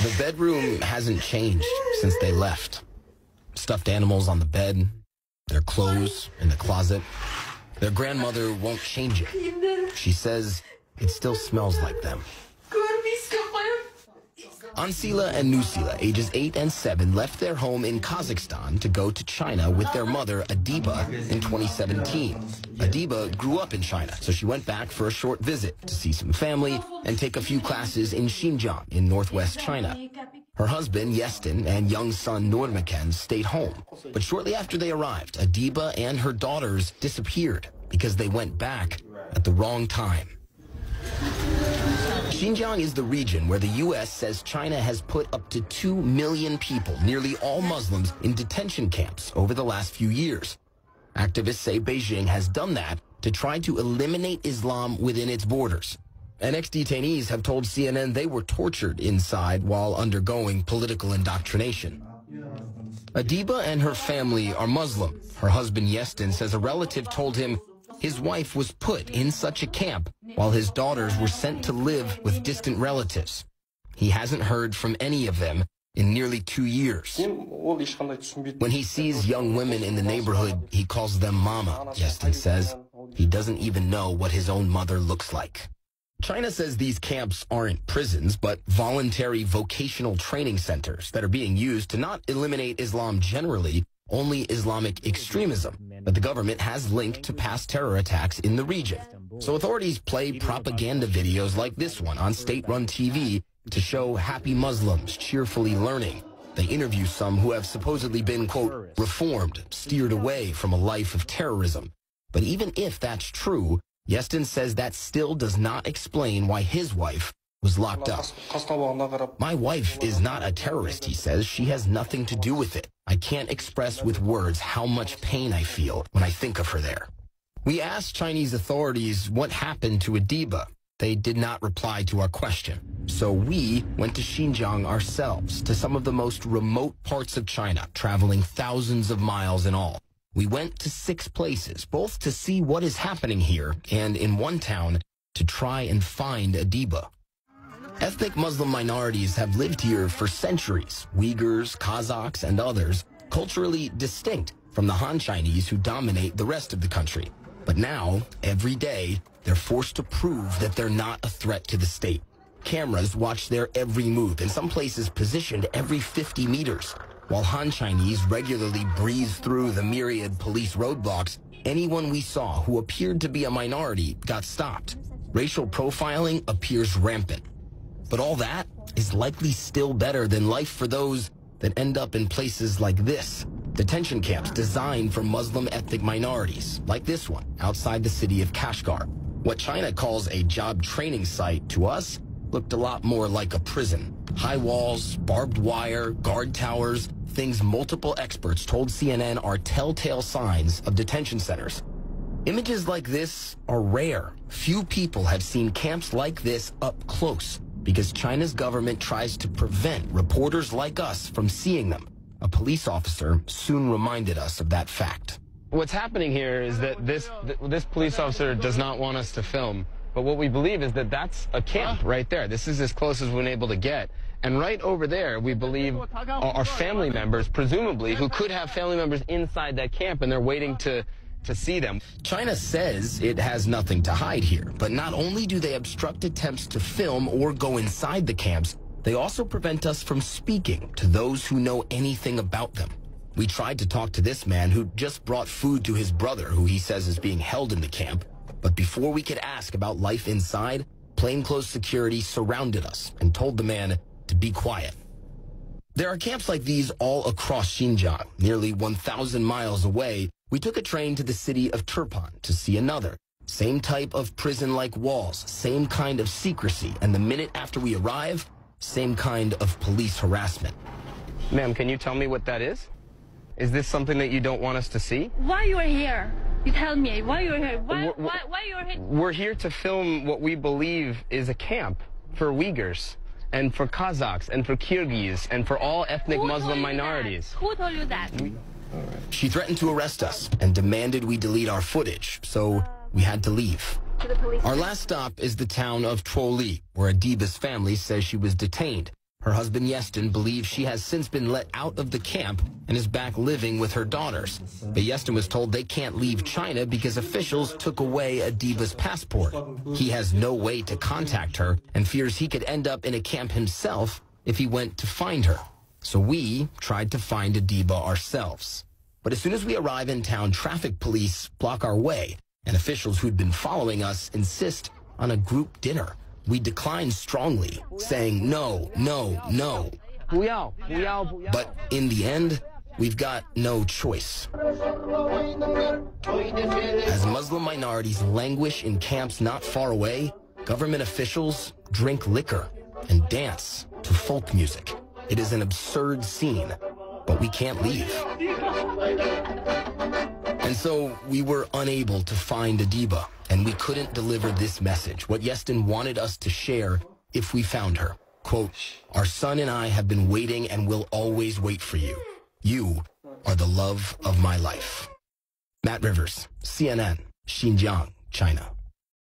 The bedroom hasn't changed since they left. Stuffed animals on the bed, their clothes in the closet. Their grandmother won't change it. She says it still smells like them. Ansila and Nusila, ages 8 and 7, left their home in Kazakhstan to go to China with their mother, Adiba, in 2017. Adiba grew up in China, so she went back for a short visit to see some family and take a few classes in Xinjiang in northwest China. Her husband, Yestin, and young son, Nurmaken, stayed home. But shortly after they arrived, Adiba and her daughters disappeared because they went back at the wrong time. Xinjiang is the region where the U.S. says China has put up to 2 million people, nearly all Muslims, in detention camps over the last few years. Activists say Beijing has done that to try to eliminate Islam within its borders. And ex-detainees have told CNN they were tortured inside while undergoing political indoctrination. Adiba and her family are Muslim. Her husband Yestin says a relative told him his wife was put in such a camp while his daughters were sent to live with distant relatives. He hasn't heard from any of them in nearly 2 years. When he sees young women in the neighborhood, he calls them mama, Yestin says. He doesn't even know what his own mother looks like. China says these camps aren't prisons, but voluntary vocational training centers that are being used to not eliminate Islam generally, only Islamic extremism that the government has linked to past terror attacks in the region. So authorities play propaganda videos like this one on state-run TV to show happy Muslims cheerfully learning. They interview some who have supposedly been, quote, reformed, steered away from a life of terrorism. But even if that's true, Yestin says that still does not explain why his wife was locked up. My wife is not a terrorist, he says. She has nothing to do with it. I can't express with words how much pain I feel when I think of her there. We asked Chinese authorities what happened to Adiba. They did not reply to our question. So we went to Xinjiang ourselves, to some of the most remote parts of China, traveling thousands of miles in all. We went to 6 places, both to see what is happening here, and in one town, to try and find Adiba. Ethnic Muslim minorities have lived here for centuries. Uyghurs, Kazakhs, and others, culturally distinct from the Han Chinese who dominate the rest of the country. But now, every day, they're forced to prove that they're not a threat to the state. Cameras watch their every move, in some places positioned every 50 meters. While Han Chinese regularly breeze through the myriad police roadblocks, anyone we saw who appeared to be a minority got stopped. Racial profiling appears rampant. But all that is likely still better than life for those that end up in places like this. Detention camps designed for Muslim ethnic minorities, like this one, outside the city of Kashgar. What China calls a job training site to us looked a lot more like a prison. High walls, barbed wire, guard towers, things multiple experts told CNN are telltale signs of detention centers. Images like this are rare. Few people have seen camps like this up close because China's government tries to prevent reporters like us from seeing them. A police officer soon reminded us of that fact. What's happening here is that this police officer does not want us to film, but what we believe is that that's a camp right there. This is as close as we've been able to get. And right over there, we believe are family members, presumably, who could have family members inside that camp, and they're waiting to see them. China says it has nothing to hide here, but not only do they obstruct attempts to film or go inside the camps, they also prevent us from speaking to those who know anything about them. We tried to talk to this man who just brought food to his brother, who he says is being held in the camp. But before we could ask about life inside, plainclothes security surrounded us and told the man to be quiet. There are camps like these all across Xinjiang. Nearly 1,000 miles away, we took a train to the city of Turpan to see another. Same type of prison-like walls, same kind of secrecy, and the minute after we arrive, same kind of police harassment. Ma'am, can you tell me what that is? Is this something that you don't want us to see? Why you are here? You tell me why you're here. Why you're here? We're here to film what we believe is a camp for Uyghurs and for Kazakhs and for Kyrgyz and for all ethnic Muslim minorities. Who told you that? She threatened to arrest us and demanded we delete our footage, so we had to leave. Our last stop is the town of Tuoli, where Adiba's family says she was detained. Her husband Yestin believes she has since been let out of the camp and is back living with her daughters. But Yestin was told they can't leave China because officials took away Adiba's passport. He has no way to contact her and fears he could end up in a camp himself if he went to find her. So we tried to find Adiba ourselves. But as soon as we arrive in town, traffic police block our way, and officials who'd been following us insist on a group dinner. We decline strongly, saying no, no, no. But in the end, we've got no choice. As Muslim minorities languish in camps not far away, government officials drink liquor and dance to folk music. It is an absurd scene, but we can't leave. And so we were unable to find Adiba, and we couldn't deliver this message, what Yestin wanted us to share if we found her. Quote, "Our son and I have been waiting and will always wait for you. You are the love of my life." Matt Rivers, CNN, Xinjiang, China.